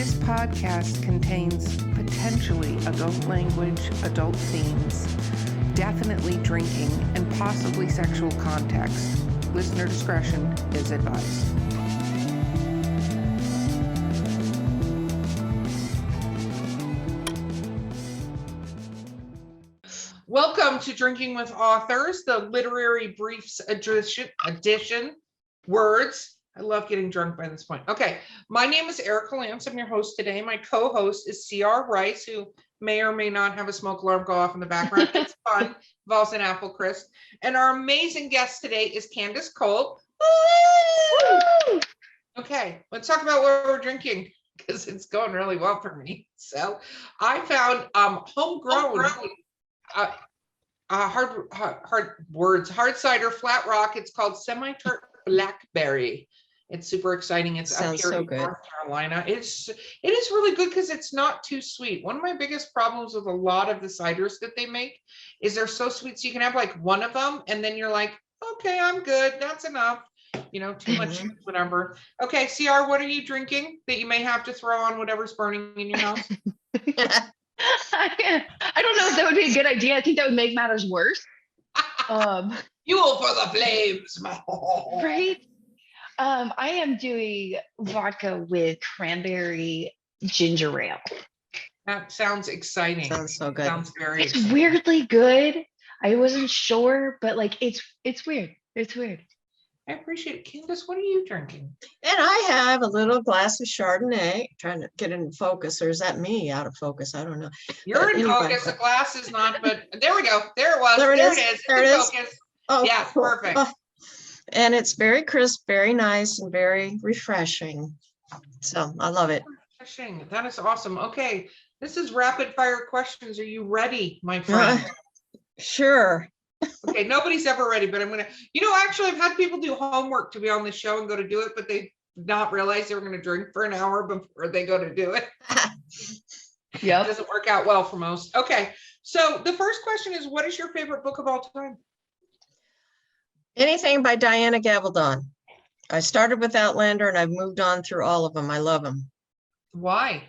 This podcast contains potentially adult language, adult themes, definitely drinking, and possibly sexual context. Listener discretion is advised. Welcome to Drinking with Authors, the literary briefs edition. Words. I love getting drunk by this point. Okay, my name is Erica Lance. I'm your host today. My co-host is C.R. Rice, who may or may not have a smoke alarm go off in the background. It's fun. Involves an apple crisp. And our amazing guest today is Candace Colt. Woo! Okay, let's talk about what we're drinking because it's going really well for me. So I found homegrown. Hard cider flat rock. It's called semi-tart blackberry. It's super exciting. It's up here in North Carolina. It is really good because it's not too sweet. One of my biggest problems with a lot of the ciders that they make is they're so sweet. So you can have like one of them and then you're like, okay, I'm good. That's enough. You know, too much, whatever. Okay, CR, what are you drinking that you may have to throw on whatever's burning in your house? I don't know if that would be a good idea. I think that would make matters worse. Fuel for the flames. Right? I am doing vodka with cranberry ginger ale. That sounds exciting. Sounds so good. Sounds very It's exciting. weirdly good. I wasn't sure, but like it's weird. It's weird. I appreciate it. Candace, what are you drinking? And I have a little glass of Chardonnay, trying to get in focus, or is that me out of focus? I don't know. You're in anyway. focus. The glass is not, but there we go. There it was. There it is. It's There in it is. focus. Oh, Yeah, cool. perfect. Oh. And it's very crisp, very nice, and very refreshing. So I love it. Refreshing. That is awesome. Okay, this is rapid fire questions. Are you ready, my friend? Sure. Okay, nobody's ever ready, but I'm gonna, actually I've had people do homework to be on the show and go to do it, but they did not realize they were gonna drink for an hour before they go to do it. Yep. It doesn't work out well for most. Okay, so the first question is, what is your favorite book of all time? Anything by Diana Gabaldon. I started with Outlander and I've moved on through all of them. I love them. Why?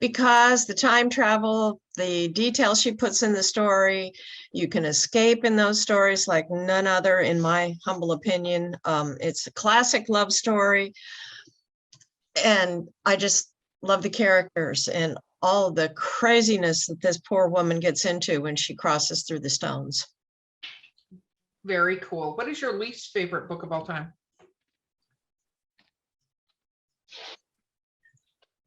Because the time travel, the details she puts in the story, you can escape in those stories like none other, in my humble opinion. It's a classic love story. And I just love the characters and all the craziness that this poor woman gets into when she crosses through the stones. Very cool. What is your least favorite book of all time?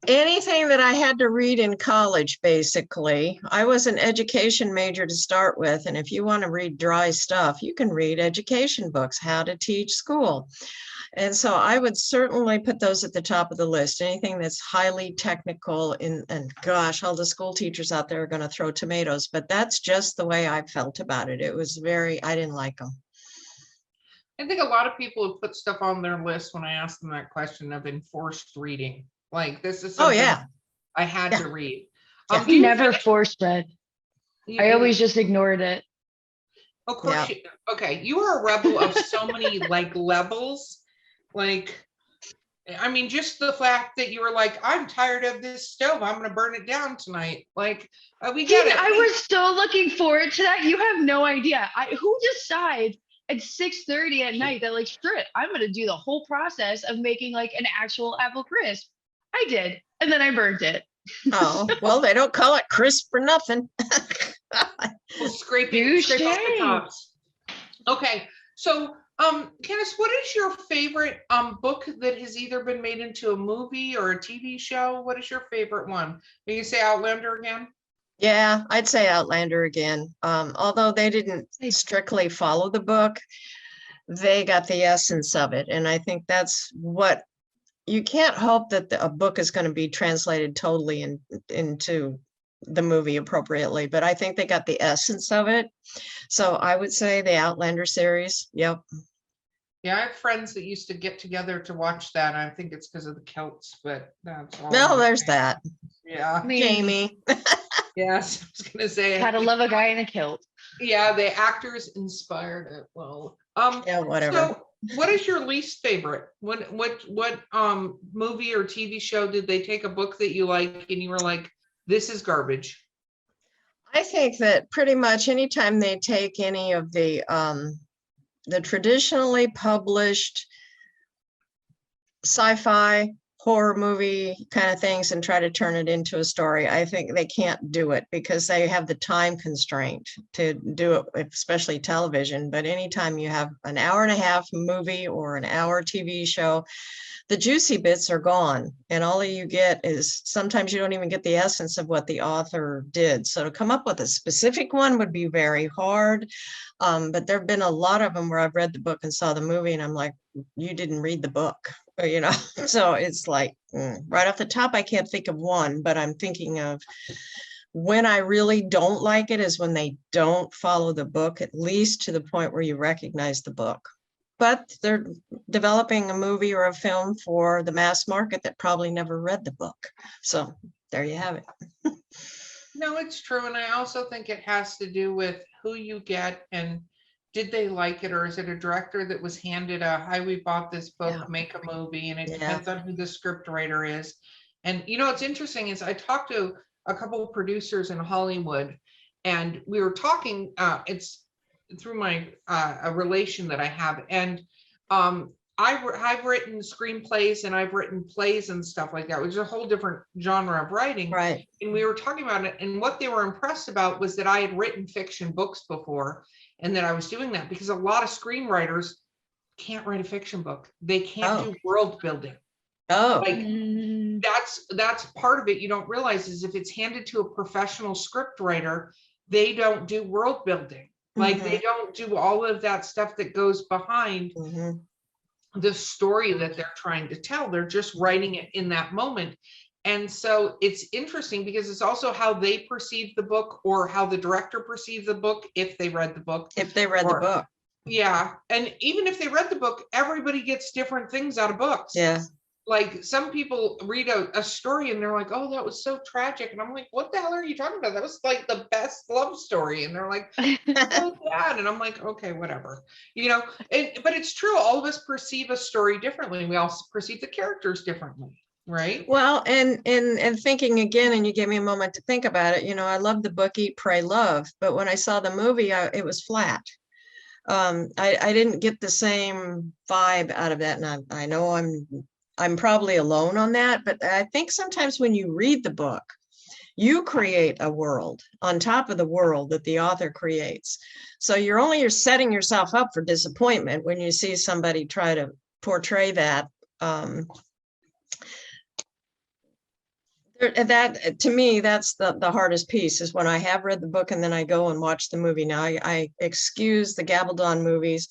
Anything that I had to read in college, basically. I was an education major to start with, and if you want to read dry stuff, you can read education books, how to teach school. And so I would certainly put those at the top of the list. Anything that's highly technical, and gosh, all the school teachers out there are going to throw tomatoes, but that's just the way I felt about it. It was I didn't like them. I think a lot of people have put stuff on their list when I asked them that question of enforced reading. Like, this is something I had to read. Yeah. Do you Never force read. I always just ignored it. Of course. Okay, you are a rebel of so many like levels. Like, I mean, just the fact that you were like, I'm tired of this stove, I'm gonna burn it down tonight. Like, we get it. I was so looking forward to that. You have no idea. Who decides at 6:30 at night that like, screw it, I'm gonna do the whole process of making like an actual apple crisp. I did, and then I burnt it. Oh, well, they don't call it crisp for nothing. Scrape off the tops. Okay, so Candace, what is your favorite book that has either been made into a movie or a TV show? What is your favorite one? Can you say Outlander again? Yeah, I'd say Outlander again. Although they didn't strictly follow the book, they got the essence of it. And I think that's what you can't hope that a book is going to be translated totally into the movie appropriately, but I think they got the essence of it. So I would say the Outlander series. Yep. Yeah, I have friends that used to get together to watch that. I think it's because of the Celts, but that's all. No, there's that. Yeah. Jamie. Yes, I was gonna say How to love a guy in a kilt. Yeah, the actors inspired it. Well, Yeah, whatever. So What is your least favorite? What movie or TV show did they take a book that you like and you were like, this is garbage? I think that pretty much anytime they take any of the traditionally published sci-fi horror movie kind of things and try to turn it into a story, I think they can't do it because they have the time constraint to do it, especially television. But anytime you have an hour and a half movie or an hour TV show, the juicy bits are gone, and all you get is, sometimes you don't even get the essence of what the author did. So to come up with a specific one would be very hard. But there have been a lot of them where I've read the book and saw the movie and I'm like, you didn't read the book, you know? So it's like, right off the top, I can't think of one, but I'm thinking of when I really don't like it is when they don't follow the book, at least to the point where you recognize the book. But they're developing a movie or a film for the mass market that probably never read the book. So there you have it. No, it's true. And I also think it has to do with who you get and did they like it, or is it a director that was handed a, hi, we bought this book, Yeah. make a movie, and it Yeah. depends on who the script writer is. And you know, what's interesting is I talked to a couple of producers in Hollywood and we were talking, it's through my a relation that I have, and I've written screenplays and I've written plays and stuff like that, which is a whole different genre of writing. Right. And we were talking about it, and what they were impressed about was that I had written fiction books before, and that I was doing that because a lot of screenwriters can't write a fiction book. They can't do world building. Oh. Like that's part of it. You don't realize is if it's handed to a professional script writer, they don't do world building. Like they don't do all of that stuff that goes behind the story that they're trying to tell. They're just writing it in that moment. And so it's interesting because it's also how they perceive the book or how the director perceived the book if they read the book. If they read the book. Yeah. And even if they read the book, everybody gets different things out of books. Yeah. Like some people read a story and they're like, oh, that was so tragic. And I'm like, what the hell are you talking about? That was like the best love story. And they're like, so sad. And I'm like, okay, whatever, you know, but it's true. All of us perceive a story differently. We also perceive the characters differently. Right. Well, and thinking again, and you gave me a moment to think about it, you know, I love the book Eat, Pray, Love, but when I saw the movie, it was flat. I didn't get the same vibe out of that. And I know I'm probably alone on that, but I think sometimes when you read the book, you create a world on top of the world that the author creates. So you're setting yourself up for disappointment when you see somebody try to portray that. That to me, that's the hardest piece, is when I have read the book and then I go and watch the movie. Now I excuse the Gabaldon movies.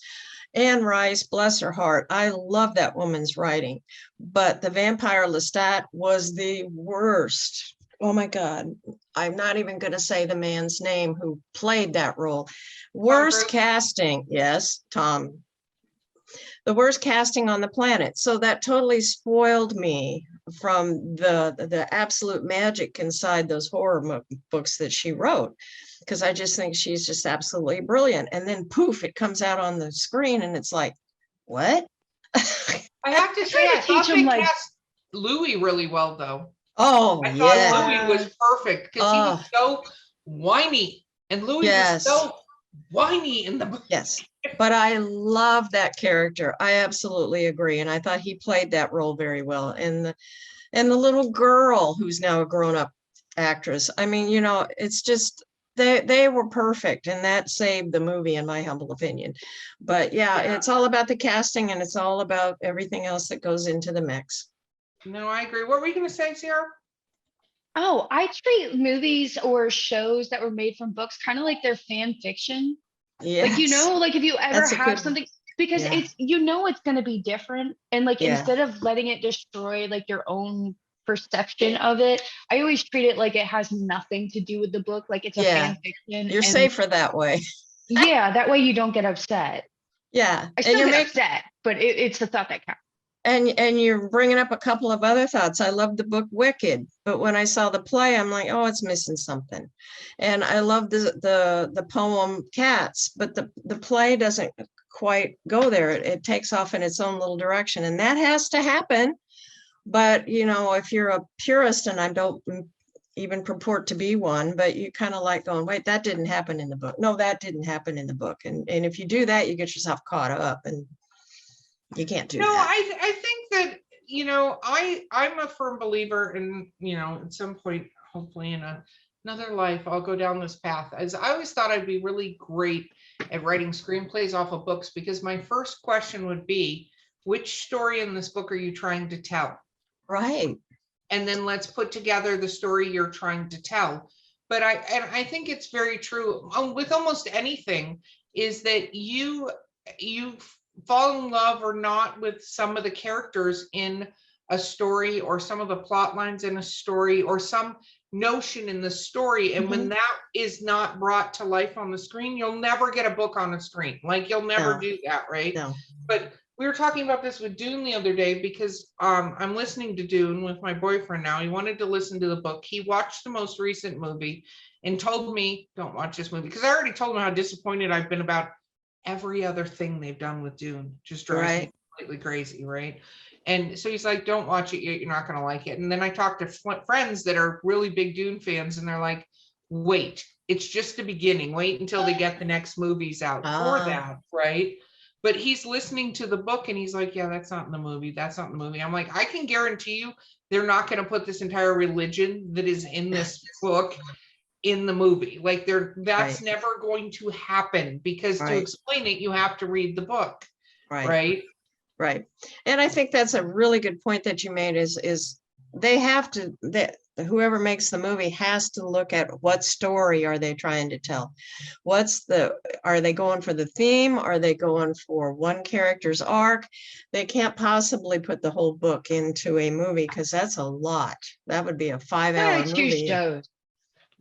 Anne Rice, bless her heart, I love that woman's writing, but the vampire Lestat was the worst. Oh my God, I'm not even going to say the man's name who played that role. Worst casting, yes, Tom. The worst casting on the planet. So that totally spoiled me from the absolute magic inside those horror books that she wrote, because I just think she's just absolutely brilliant. And then poof, it comes out on the screen and it's like, what? I have to say, I thought they cast Louis really well, though. Oh, I thought Louis was perfect because he was so whiny, and Louis was so whiny in the book. Yes, but I love that character. I absolutely agree, and I thought he played that role very well. And the little girl who's now a grown-up actress. I mean, you know, it's just they were perfect, and that saved the movie, in my humble opinion. But yeah, it's all about the casting, and it's all about everything else that goes into the mix. No, I agree. What were you going to say, Sierra? Oh, I treat movies or shows that were made from books kind of like they're fan fiction. Yes. Like, you know, like if you ever have something, because it's, you know, it's going to be different. And like, instead of letting it destroy like your own perception of it, I always treat it like it has nothing to do with the book. Like it's a fan fiction. You're safer that way. Yeah. That way you don't get upset. Yeah. I still get upset, but it's the thought that counts. And you're bringing up a couple of other thoughts. I love the book Wicked, but when I saw the play, I'm like, oh, it's missing something. And I love the poem Cats, but the play doesn't quite go there. It takes off in its own little direction, and that has to happen. But, you know, if you're a purist, and I don't even purport to be one, but you kind of like going, wait, that didn't happen in the book. No, that didn't happen in the book. And if you do that, you get yourself caught up, and you can't do No, that. I think that, you know, I'm a firm believer in, you know, at some point, hopefully in another life, I'll go down this path. As I always thought I'd be really great at writing screenplays off of books, because my first question would be, which story in this book are you trying to tell? Right. And then let's put together the story you're trying to tell. But I think it's very true with almost anything, is that you fall in love or not with some of the characters in a story, or some of the plot lines in a story, or some notion in the story. And when that is not brought to life on the screen, you'll never get a book on a screen. Like, you'll never No. do that, right? No. But we were talking about this with Dune the other day, because I'm listening to Dune with my boyfriend now. He wanted to listen to the book. He watched the most recent movie and told me, don't watch this movie, because I already told him how disappointed I've been about every other thing they've done with Dune. Just drives me completely crazy, right? And so he's like, don't watch it yet, you're not going to like it. And then I talked to friends that are really big Dune fans, and they're like, wait, it's just the beginning. Wait until they get the next movies out for that, right? But he's listening to the book, and he's like, yeah, that's not in the movie. That's not in the movie. I'm like, I can guarantee you they're not going to put this entire religion that is in this book in the movie. Like, that's never going to happen, because to explain it, you have to read the book. Right. And I think that's a really good point that you made, is they have to, that whoever makes the movie has to look at what story are they trying to tell. Are they going for the theme? Are they going for one character's arc? They can't possibly put the whole book into a movie, because that's a lot. That would be a 5-hour movie. Shows.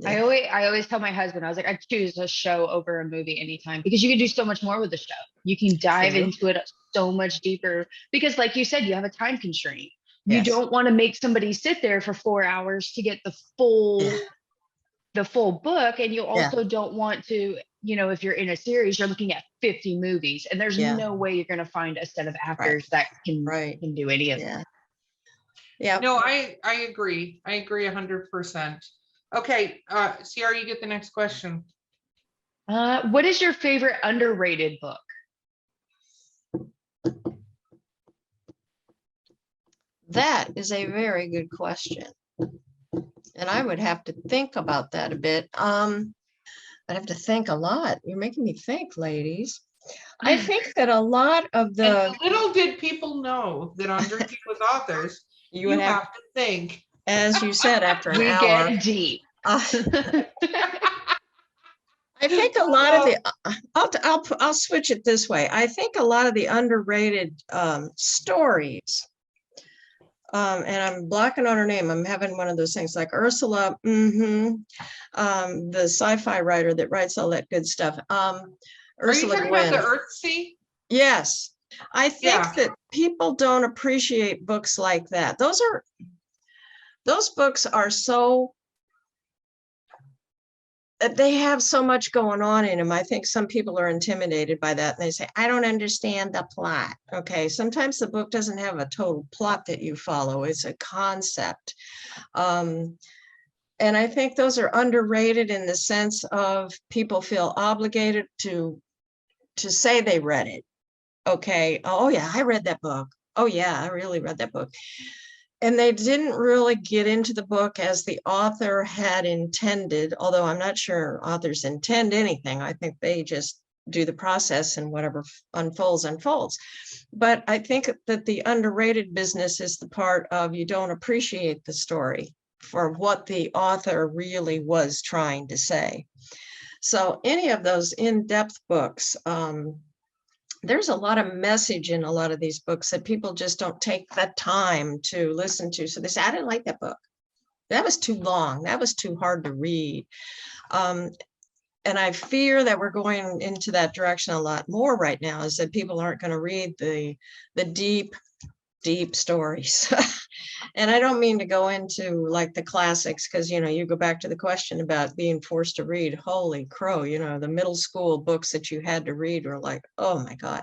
Yeah. I always tell my husband, I was like, I choose a show over a movie anytime, because you can do so much more with the show. You can dive into it so much deeper, because like you said, you have a time constraint. You don't want to make somebody sit there for 4 hours to get the full book. And you also don't want to, you know, if you're in a series, you're looking at 50 movies, and there's no way you're going to find a set of actors that can do any of that. Yeah. No, I agree. I agree 100%. Okay, Ciara, you get the next question. What is your favorite underrated book? That is a very good question. And I would have to think about that a bit. I'd have to think a lot. You're making me think, ladies. I think that a lot of the... And little did people know that on Drinking with Authors, you have to think. As you said, after an we hour. Get deep. I think a lot of the... I'll switch it this way. I think a lot of the underrated stories, and I'm blocking on her name. I'm having one of those things like Ursula, the sci-fi writer that writes all that good stuff. Ursula Are you talking Gwynn. about the Earthsea? Yes. I think that people don't appreciate books like that. Those books are so... they have so much going on in them. I think some people are intimidated by that, and they say, I don't understand the plot. Okay, sometimes the book doesn't have a total plot that you follow. It's a concept. And I think those are underrated in the sense of people feel obligated to say they read it. Okay, oh yeah, I read that book. Oh yeah, I really read that book. And they didn't really get into the book as the author had intended, although I'm not sure authors intend anything. I think they just do the process, and whatever unfolds, unfolds. But I think that the underrated business is the part of you don't appreciate the story for what the author really was trying to say. So any of those in-depth books, there's a lot of message in a lot of these books that people just don't take the time to listen to. So they say, I didn't like that book. That was too long. That was too hard to read. And I fear that we're going into that direction a lot more right now, is that people aren't going to read the deep deep stories. And I don't mean to go into like the classics, because, you know, you go back to the question about being forced to read. Holy crow, you know, the middle school books that you had to read were like, oh my God.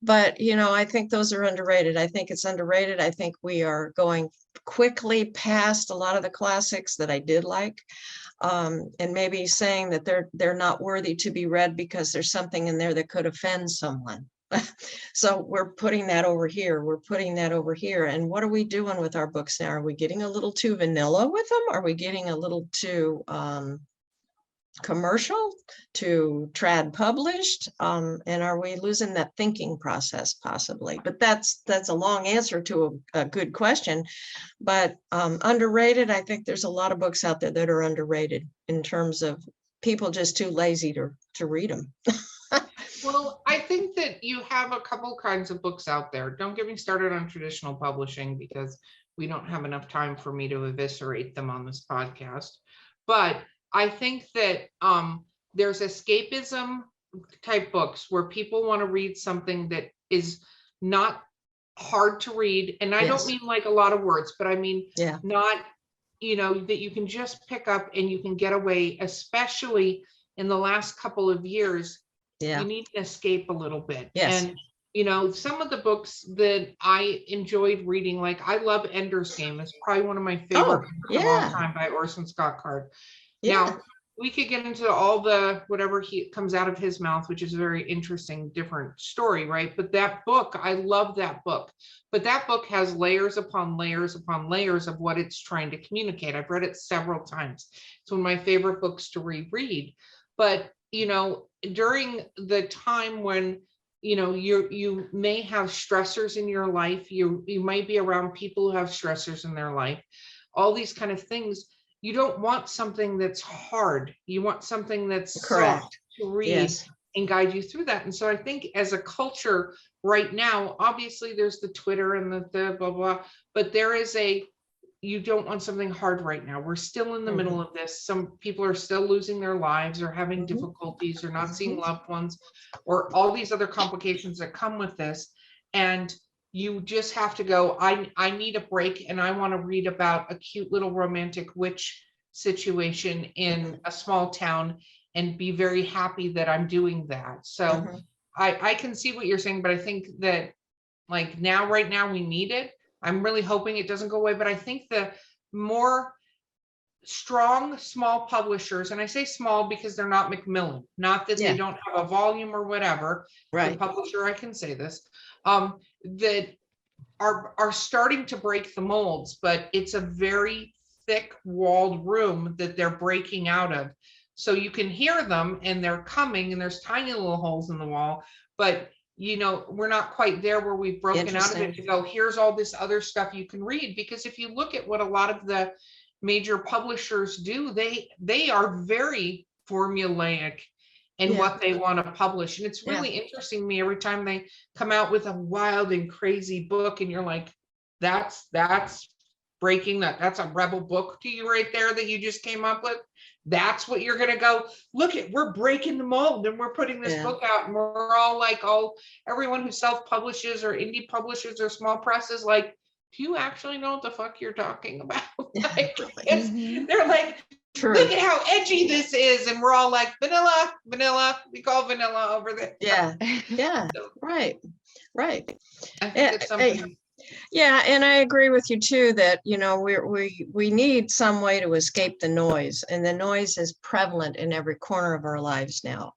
But, you know, I think those are underrated. I think it's underrated. I think we are going quickly past a lot of the classics that I did like. And maybe saying that they're not worthy to be read because there's something in there that could offend someone. So we're putting that over here. We're putting that over here. And what are we doing with our books now? Are we getting a little too vanilla with them? Are we getting a little too commercial, to trad published? And are we losing that thinking process possibly? But that's a long answer to a good question. But underrated, I think there's a lot of books out there that are underrated in terms of people just too lazy to read them. Well, I think that you have a couple kinds of books out there. Don't get me started on traditional publishing because we don't have enough time for me to eviscerate them on this podcast. But I think that there's escapism type books where people want to read something that is not hard to read. And I Yes. don't mean like a lot of words, but I mean, Yeah. not, you know, that you can just pick up and you can get away, especially in the last couple of years. Yeah. You need to escape a little bit. Yes. And, you know, some of the books that I enjoyed reading, like I love Ender's Game. It's probably one of my favorite books of all yeah. time by Orson Scott Card. Yeah. Now, we could get into all the whatever he comes out of his mouth, which is a very interesting, different story, right? But that book, I love that book. But that book has layers upon layers upon layers of what it's trying to communicate. I've read it several times. It's one of my favorite books to reread. But, you know, during the time when, you know, you may have stressors in your life, you might be around people who have stressors in their life, all these kind of things. You don't want something that's hard. You want something that's Correct. soft to read. Yes. And guide you through that. And so I think as a culture right now, obviously there's the Twitter and the blah, blah, but there is you don't want something hard right now. We're still in the middle of this. Some people are still losing their lives or having difficulties or not seeing loved ones or all these other complications that come with this. And you just have to go, I need a break and I want to read about a cute little romantic witch situation in a small town and be very happy that I'm doing that. So I can see what you're saying, but I think that like right now we need it. I'm really hoping it doesn't go away, but I think the more strong small publishers, and I say small because they're not Macmillan, not that they don't have a volume or whatever, right? The publisher, I can say this, that are starting to break the molds, but it's a very thick walled room that they're breaking out of. So you can hear them and they're coming and there's tiny little holes in the wall, but you know, we're not quite there where we've broken out of it to go, here's all this other stuff you can read. Because if you look at what a lot of the major publishers do, they are very formulaic in what they want to publish. And it's really interesting to me every time they come out with a wild and crazy book and you're like, that's breaking that's a rebel book to you right there that you just came up with. That's what you're gonna go, look at, we're breaking the mold and we're putting this book out and we're all like, everyone who self-publishes or indie publishers or small presses, like, do you actually know what the fuck you're talking about? Like, they're like, true. Look at how edgy this is. And we're all like, vanilla, we call vanilla over there. Yeah, so, right. I think it's something. Yeah, and I agree with you too that, you know, we need some way to escape the noise, and the noise is prevalent in every corner of our lives now.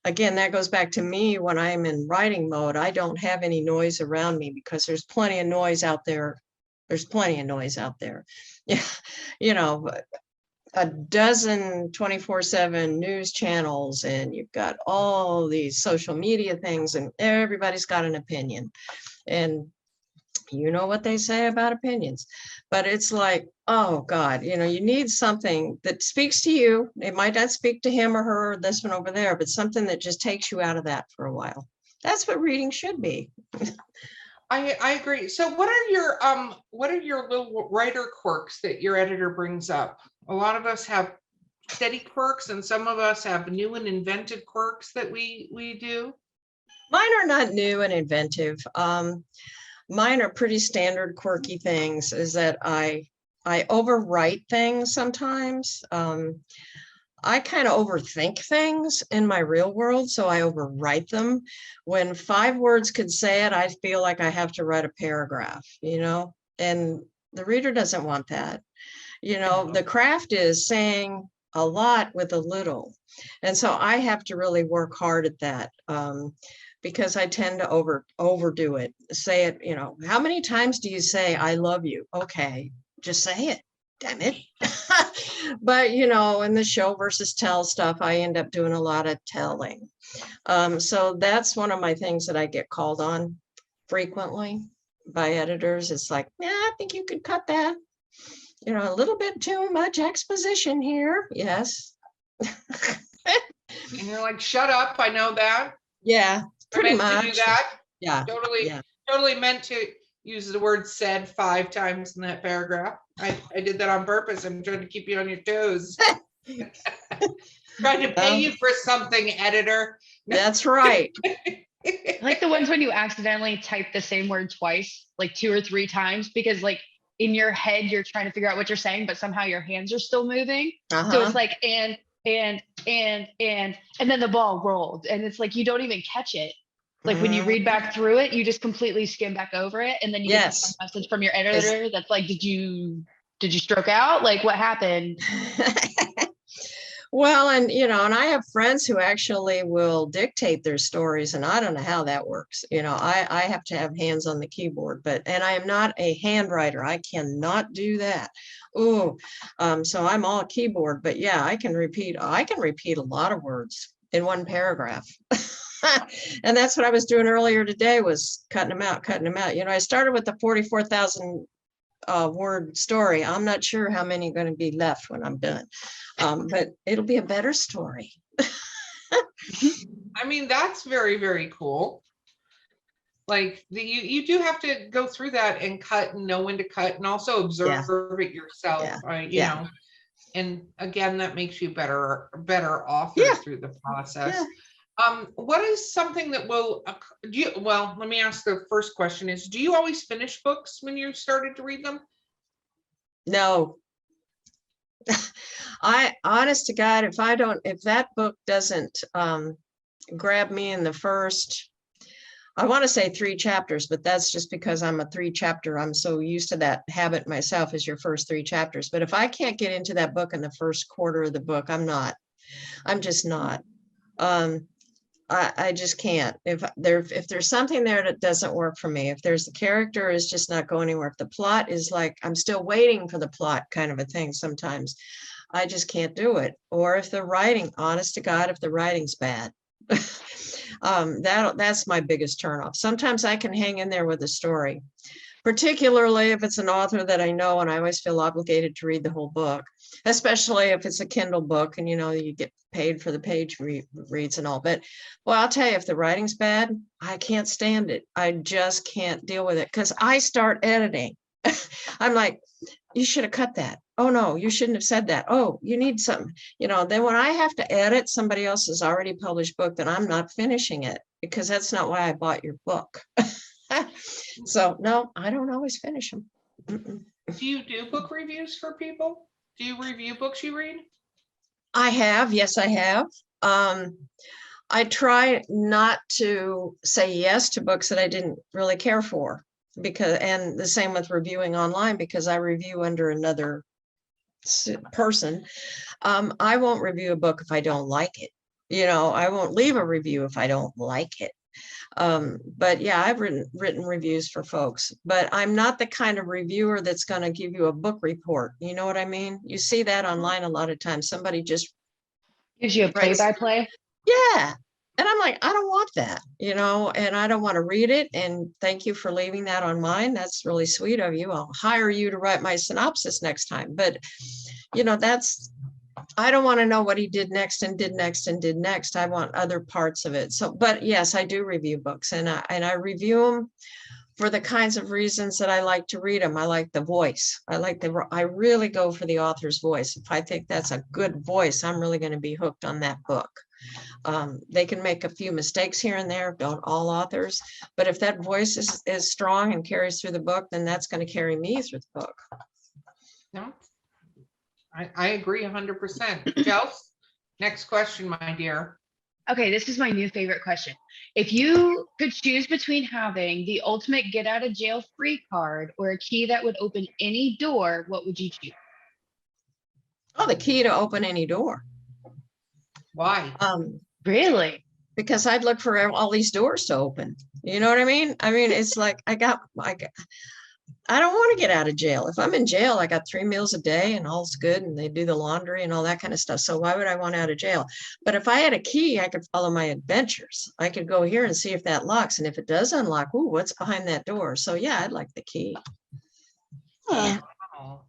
Again, that goes back to me when I'm in writing mode. I don't have any noise around me because there's plenty of noise out there. There's plenty of noise out there. Yeah, you know, a dozen 24/7 news channels, and you've got all these social media things, and everybody's got an opinion. And you know what they say about opinions, but it's like, oh God, you know, you need something that speaks to you. It might not speak to him or her, or this one over there, but something that just takes you out of that for a while. That's what reading should be. I agree. So what are your little writer quirks that your editor brings up? A lot of us have steady quirks and some of us have new and inventive quirks that we do. Mine are not new and inventive. Mine are pretty standard quirky things, is that I overwrite things sometimes. I kind of overthink things in my real world, so I overwrite them. When 5 words could say it, I feel like I have to write a paragraph, and the reader doesn't want that. The craft is saying a lot with a little. And so I have to really work hard at that, because I tend to overdo it. Say it, how many times do you say, I love you? Okay, just say it. Damn it. But, in the show versus tell stuff, I end up doing a lot of telling. So that's one of my things that I get called on frequently by editors. It's like, yeah, I think you could cut that. A little bit too much exposition here. Yes. And you're like, shut up. I know that. Yeah, pretty meant much. to do that. Yeah. Totally, Yeah. totally meant to use the word said 5 times in that paragraph. I did that on purpose. I'm trying to keep you on your toes. Trying to pay you for something, editor. That's right. I like the ones when you accidentally type the same word twice, like 2 or 3 times, because like in your head, you're trying to figure out what you're saying, but somehow your hands are still moving. So it's like, and then the ball rolled. And it's like, you don't even catch it. Like when you read back through it, you just completely skim back over it. And then you get a message from your editor that's like, did you stroke out? Like what happened? Well, and I have friends who actually will dictate their stories, and I don't know how that works. I have to have hands on the keyboard, and I am not a handwriter. I cannot do that. Oh, so I'm all keyboard, but yeah, I can repeat a lot of words in one paragraph. And that's what I was doing earlier today, was cutting them out. I started with the 44,000 word story. I'm not sure how many are going to be left when I'm done. But it'll be a better story. I mean, that's very, very cool. Like you do have to go through that and cut and know when to cut, and also observe it yourself. Yeah. And again, that makes you better authors through the process. What is something that will let me ask the first question is, do you always finish books when you started to read them? No. Honest to God, if that book doesn't grab me in the first, I want to say 3 chapters, but that's just because I'm a 3 chapter. I'm so used to that habit myself, is your first 3 chapters. But if I can't get into that book in the first quarter of the book, I'm just not. I just can't. If there's something there that doesn't work for me, if there's the character is just not going anywhere, if the plot is like, I'm still waiting for the plot kind of a thing, sometimes I just can't do it. Or if the writing, honest to God, if the writing's bad, that's my biggest turnoff. Sometimes I can hang in there with a story, particularly if it's an author that I know, and I always feel obligated to read the whole book, especially if it's a Kindle book and you get paid for the page reads and all. But well, I'll tell you, if the writing's bad, I can't stand it. I just can't deal with it, because I start editing. I'm like, you should have cut that. Oh no, you shouldn't have said that. Oh, you need something. Then when I have to edit somebody else's already published book, then I'm not finishing it, because that's not why I bought your book. So no, I don't always finish them. Do you do book reviews for people? Do you review books you read? I have. Yes, I have. I try not to say yes to books that I didn't really care for, and the same with reviewing online, because I review under another person. I won't review a book if I don't like it. I won't leave a review if I don't like it. But yeah, I've written reviews for folks, but I'm not the kind of reviewer that's going to give you a book report. You know what I mean? You see that online a lot of times. Somebody just gives you a play-by-play. Yeah. And I'm like, I don't want that, and I don't want to read it. And thank you for leaving that on mine. That's really sweet of you. I'll hire you to write my synopsis next time. But, I don't want to know what he did next and did next and did next. I want other parts of it. So, but yes, I do review books, and I review them for the kinds of reasons that I like to read them. I like the voice. I really go for the author's voice. If I think that's a good voice, I'm really going to be hooked on that book. They can make a few mistakes here and there, don't all authors, but if that voice is strong and carries through the book, then that's going to carry me through the book. No, I agree 100%. Chelsea, next question, my dear. Okay, this is my new favorite question. If you could choose between having the ultimate get out of jail free card or a key that would open any door, what would you choose? Oh, the key to open any door. Why? Really? Because I'd look for all these doors to open. You know what I mean? I mean, it's like I don't want to get out of jail. If I'm in jail, I got 3 meals a day and all's good, and they do the laundry and all that kind of stuff. So why would I want out of jail? But if I had a key, I could follow my adventures. I could go here and see if that locks. And if it does unlock, ooh, what's behind that door? So yeah, I'd like the key. Huh. Oh,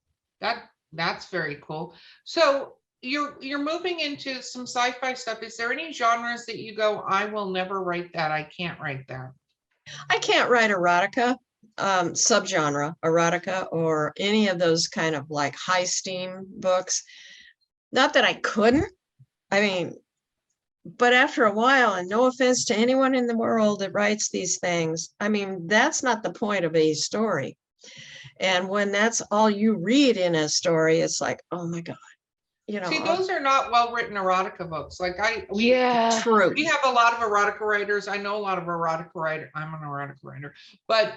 that's very cool. So you're moving into some sci-fi stuff. Is there any genres that you go, I will never write that, I can't write that? I can't write erotica, subgenre erotica, or any of those kind of like high steam books. Not that I couldn't, I mean, but after a while, and no offense to anyone in the world that writes these things, I mean, that's not the point of a story. And when that's all you read in a story, it's like, oh my God, you know. See, those are not well-written erotica books. Like Yeah. True. we have a lot of erotica writers. I know a lot of erotica writers. I'm an erotica writer, but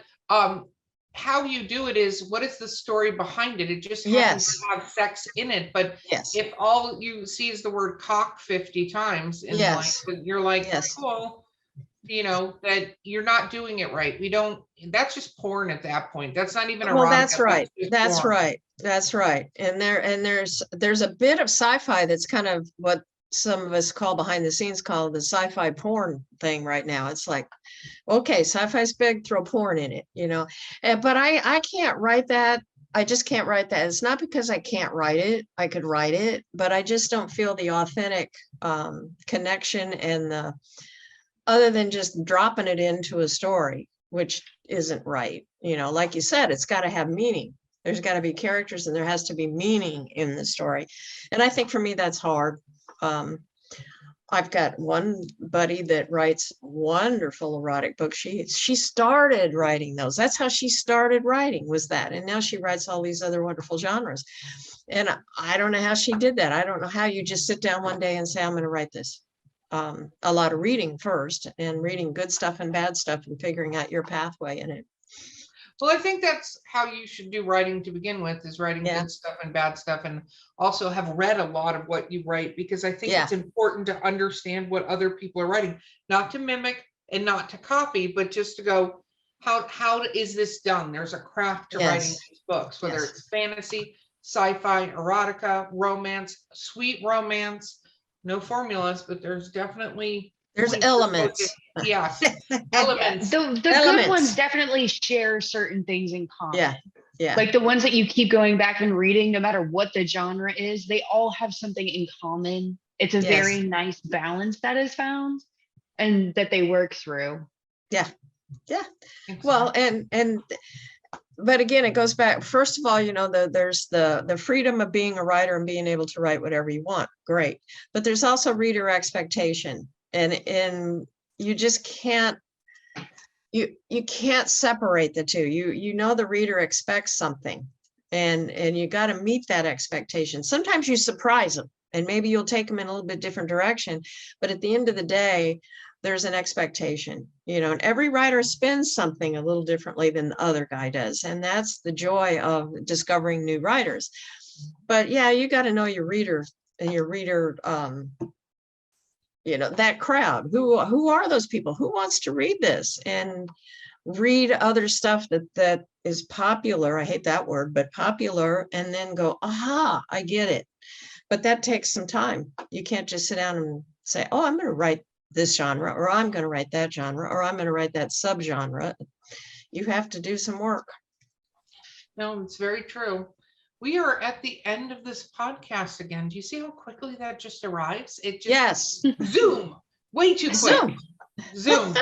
how you do it is, what is the story behind it? It just happens to have sex in it. But Yes. if all you see is the word cock 50 times in Yes. life, you're like, Yes. cool, you know, that you're not doing it right. That's just porn at that point. That's not even erotica. Well, that's right. just That's porn. right. That's right. And there's a bit of sci-fi that's kind of what some of us call behind the scenes called the sci-fi porn thing right now. It's like, okay, sci-fi's big, throw porn in it, you know. But I can't write that. I just can't write that. It's not because I can't write it. I could write it, but I just don't feel the authentic connection and the other than just dropping it into a story, which isn't right. You know, like you said, it's got to have meaning. There's got to be characters and there has to be meaning in the story. And I think for me, that's hard. I've got one buddy that writes wonderful erotic books. She started writing those. That's how she started writing, was that. And now she writes all these other wonderful genres. And I don't know how she did that. I don't know how you just sit down one day and say, I'm going to write this. A lot of reading first, and reading good stuff and bad stuff and figuring out your pathway in it. Well, I think that's how you should do writing to begin with, is writing good stuff and bad stuff, and also have read a lot of what you write, because I think it's important to understand what other people are writing, not to mimic and not to copy, but just to go, how is this done? There's a craft to writing these books, whether it's fantasy, sci-fi, erotica, romance, sweet romance. No formulas, but there's definitely elements. Yeah, elements. The good ones definitely share certain things in common. Yeah. Like the ones that you keep going back and reading, no matter what the genre is, they all have something in common. It's a very nice balance that is found and that they work through. Yeah. Well, but again, it goes back, first of all, you know, there's the freedom of being a writer and being able to write whatever you want. Great. But there's also reader expectation. And you just can't, you can't separate the two. You know, the reader expects something, and you got to meet that expectation. Sometimes you surprise them, and maybe you'll take them in a little bit different direction. But at the end of the day, there's an expectation, you know, and every writer spins something a little differently than the other guy does. And that's the joy of discovering new writers. But yeah, you got to know your reader and your reader, you know, that crowd. Who are those people? Who wants to read this and read other stuff that is popular? I hate that word, but popular, and then go, aha, I get it. But that takes some time. You can't just sit down and say, oh, I'm going to write this genre, or I'm going to write that genre, or I'm going to write that subgenre. You have to do some work. No, it's very true. We are at the end of this podcast again. Do you see how quickly that just arrives? It just Yes. zoom, way too quick. Zoom.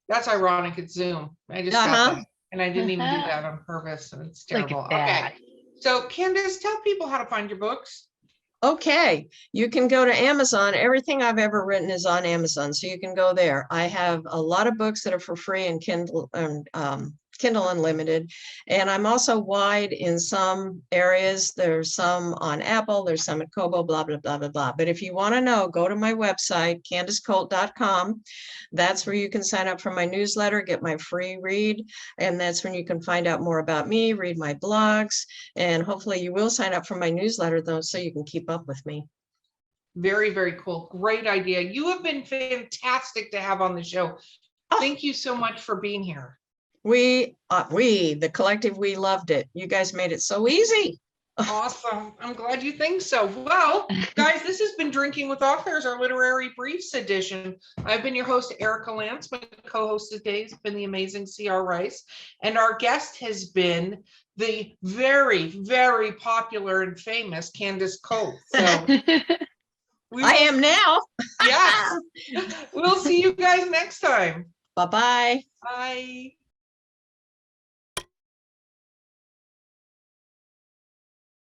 That's ironic. It's Zoom. I just got Uh-huh. that. And I didn't even do that on purpose. And it's Look at terrible. that. Okay. So Candace, tell people how to find your books. Okay, you can go to Amazon. Everything I've ever written is on Amazon, so you can go there. I have a lot of books that are for free and Kindle and Kindle Unlimited, and I'm also wide in some areas. There's some on Apple, there's some at Kobo, blah blah blah blah blah. But if you want to know, go to my website, CandaceColt.com. That's where you can sign up for my newsletter, get my free read, and that's when you can find out more about me, read my blogs, and hopefully you will sign up for my newsletter though, so you can keep up with me. Very, very cool. Great idea. You have been fantastic to have on the show. Oh. Thank you so much for being here. The collective, we loved it. You guys made it so easy. Awesome. I'm glad you think so. Well, guys, this has been Drinking with Authors, our Literary Briefs edition. I've been your host, Erica Lance. My co-host today has been the amazing C.R. Rice. And our guest has been the very, very popular and famous Candace Colt. So I am now. Yes. We'll see you guys next time. Bye-bye. Bye.